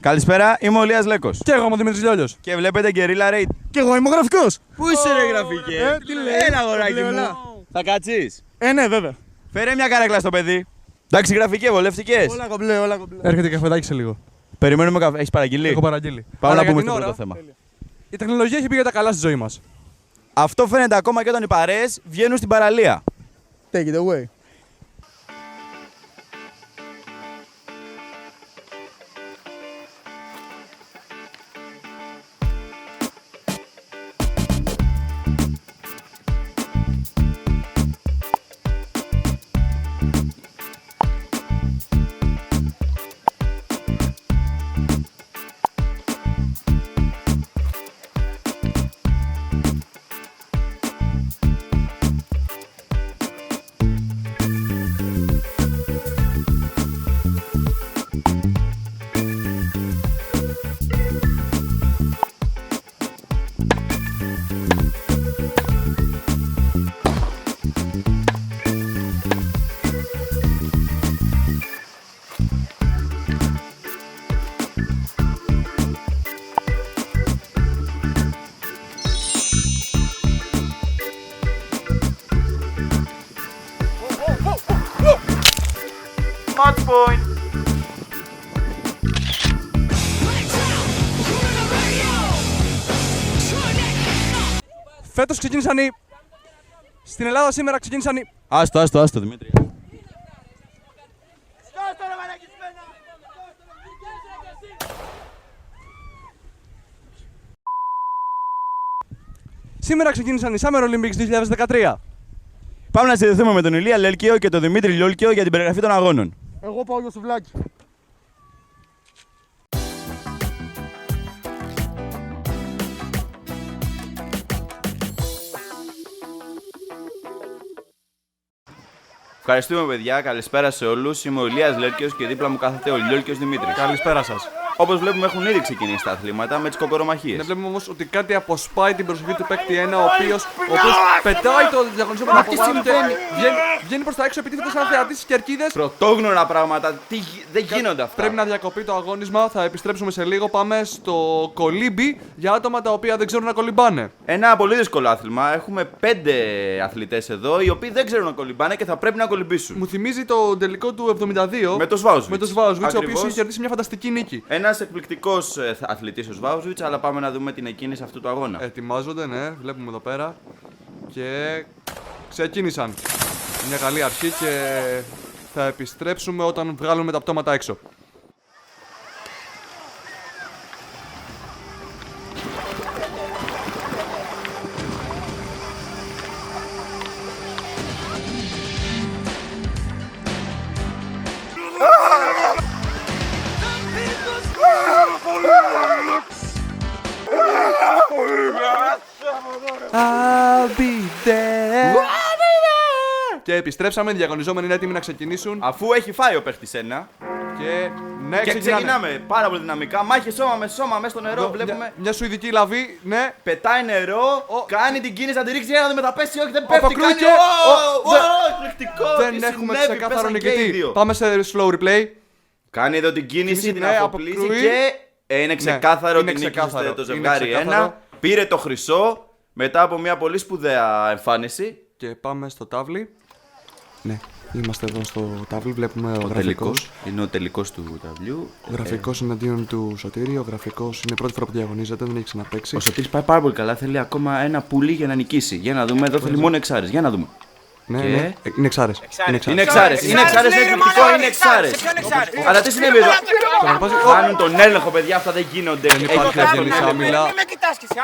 Καλησπέρα, είμαι ο Ηλίας Λέκος. Και εγώ είμαι ο Δημήτρης Λιόλιος. Και βλέπετε Guerrilla Raid. Και εγώ είμαι ο γραφικός. Πού είσαι ρε γραφικέ? Τι λέει? Έλα αγοράκι μου. Θα κάτσεις? Ναι, βέβαια. Φέρε μια καρέκλα στο παιδί. Εντάξει γραφικέ, βολεύτηκες? Όλα κομπλέ, όλα κομπλέ. Έρχεται καφεδάκι σε λίγο. Περιμένουμε καφέ. Έχεις παραγγείλει? Έχω παραγγείλει. Πάμε Αλλά να για πούμε την στο ώρα, πρώτο θέμα. η τεχνολογία έχει πει για τα καλά στη ζωή μας. Αυτό φαίνεται ακόμα και όταν οι παρέες βγαίνουν στην παραλία. Take it away. Match point. Φέτος ξεκίνησαν οι... Στην Ελλάδα σήμερα ξεκίνησαν οι... Άστο Δημήτρη. Σήμερα ξεκίνησαν οι Summer Olympics 2013. Πάμε να συνδεθούμε με τον Ηλία Λέλκιο και τον Δημήτρη Λιόλκιο για την περιγραφή των αγώνων. Εγώ πάω για σουβλάκι. Ευχαριστούμε παιδιά, καλησπέρα σε όλους. Είμαι ο Ηλίας Λέλκιος και δίπλα μου κάθεται ο Λιόλκιος Δημήτρης. Καλησπέρα σας. Όπως βλέπουμε έχουν ήδη ξεκινήσει τα αθλήματα με τις κοκορομαχίες. Ναι, βλέπουμε όμως ότι κάτι αποσπάει την προσοχή του παίκτη 1, ο οποίος πετάει το διαγωνισμό από πάνω και βγαίνει προς τα έξω, επιτίθεται σαν θεατής στις κερκίδες. Πρωτόγνωρα πράγματα, δεν γίνονται αυτά. Πρέπει να διακοπεί το αγώνισμα, θα επιστρέψουμε σε λίγο. Πάμε στο κολύμπι για άτομα τα οποία δεν ξέρουν να κολυμπάνε. Ένα πολύ δύσκολο άθλημα. Έχουμε 5 αθλητές εδώ οι οποίοι δεν ξέρουν να κολυμπάνε και θα πρέπει να κολυμπήσουν. Μου θυμίζει το τελικό του 72 Με το Σβάουσβιτς. με το Σβάουσβιτς, ο οποίος Ακριβώς. είχε κερδίσει μια φανταστική νίκη. Ένας εκπληκτικός αθλητής ο Σβάουσβιτς, αλλά πάμε να δούμε την εκκίνηση αυτού του αγώνα. Ετοιμάζονται, ναι, βλέπουμε εδώ πέρα. Και ξεκίνησαν. Μια καλή αρχή και θα επιστρέψουμε όταν βγάλουμε τα πτώματα έξω. I'll be there. Και επιστρέψαμε, οι διαγωνιζόμενοι είναι έτοιμοι να ξεκινήσουν. Αφού έχει φάει ο παίχτης ένα. Και ναι, Και ξεκινάμε πάρα πολύ δυναμικά. Μάχη σώμα με σώμα μέσα στο νερό. Βλέπουμε. Μια σουηδική λαβή, ναι. Πετάει νερό, κάνει την κίνηση να τη ρίξει για να δούμε τα πέσει. Όχι, δεν πέφτει. Αποκρούει Κάνει. και- Εκπληκτικό. Δεν Τι έχουμε συνέβη, ξεκάθαρο πέσαν και οι νικητή. δύο. Πάμε σε slow replay. Κάνει εδώ την κίνηση, την ναι, αφοπλίζει αποκρούει. και είναι ξεκάθαρο είναι ότι νίκησε ξεκάθαρο. το Είναι ζευγάρι ξεκάθαρο. 1. Πήρε το χρυσό μετά από μια πολύ σπουδαία εμφάνιση. Και πάμε στο τάβλι. Ναι, είμαστε εδώ στο τάβλι. Βλέπουμε ο γραφικός. Τελικός. Είναι ο τελικός του ταυλιού. Ο γραφικός εναντίον του Σωτήρη. Ο γραφικός είναι η πρώτη φορά που διαγωνίζεται, δεν έχει ξαναπαίξει. Ο Σωτήρης πάει πάρα πολύ καλά. Θέλει ακόμα ένα πουλί για να νικήσει. Για να δούμε. Εδώ θέλει μόνο εξάρες. Για να δούμε. Ναι, και- ναι. Είναι εξάρες. Είναι εξάρες. Είναι εξάρες. Είναι εκπληκτικό. Είναι εξάρες. Αλλά τι συνέβη εδώ. Κάνουν τον έλεγχο, παιδιά. Αυτά δεν γίνονται. Δεν υπάρχει Έχει εύκολη χάσει. άμυλα. Μην με κοιτάς και εσύ,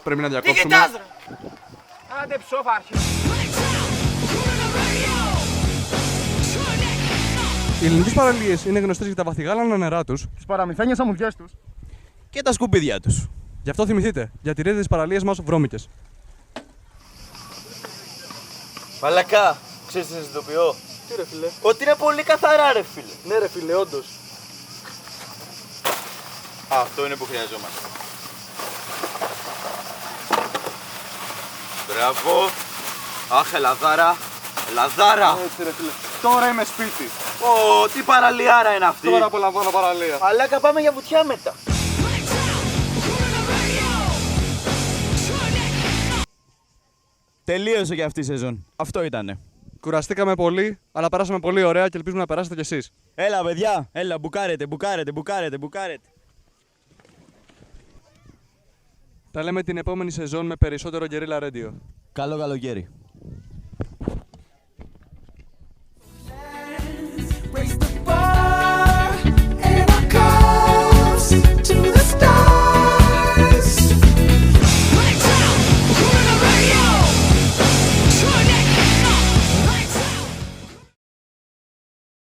Πρέπει να τι διακόψουμε. κοιτάς ρε. Άντε ψόφαρχε. Οι ελληνικές παραλίες είναι γνωστές για τα βαθυγάλανα νερά τους, Τις παραμυθένιες αμμουδιές τους. Και τα σκουπίδια τους. γι' αυτό θυμηθείτε, διατηρείτε τις παραλίες μας βρώμικες. Μαλακά, ξέρεις τι συνειδητοποιώ. Τι ρε φίλε. Ότι είναι πολύ καθαρά ρε φίλε. Ναι ρε φίλε, όντως. Αυτό είναι που χρειαζόμαστε. Μπράβο. Αχ, ελαδάρα. Ελαδάρα. Έτσι ρε φίλε. Τώρα είμαι σπίτι. Ω, τι παραλιάρα είναι αυτή. Τώρα απολαμβάνω παραλία. Μαλάκα, πάμε για βουτιά μετά. Τελείωσε και αυτή η σεζόν. Αυτό ήτανε. Κουραστήκαμε πολύ, αλλά περάσαμε πολύ ωραία και ελπίζουμε να περάσετε κι εσείς. Έλα, παιδιά, έλα, μπουκάρετε. Τα λέμε την επόμενη σεζόν με περισσότερο Guerrilla Radio. Καλό καλοκαίρι.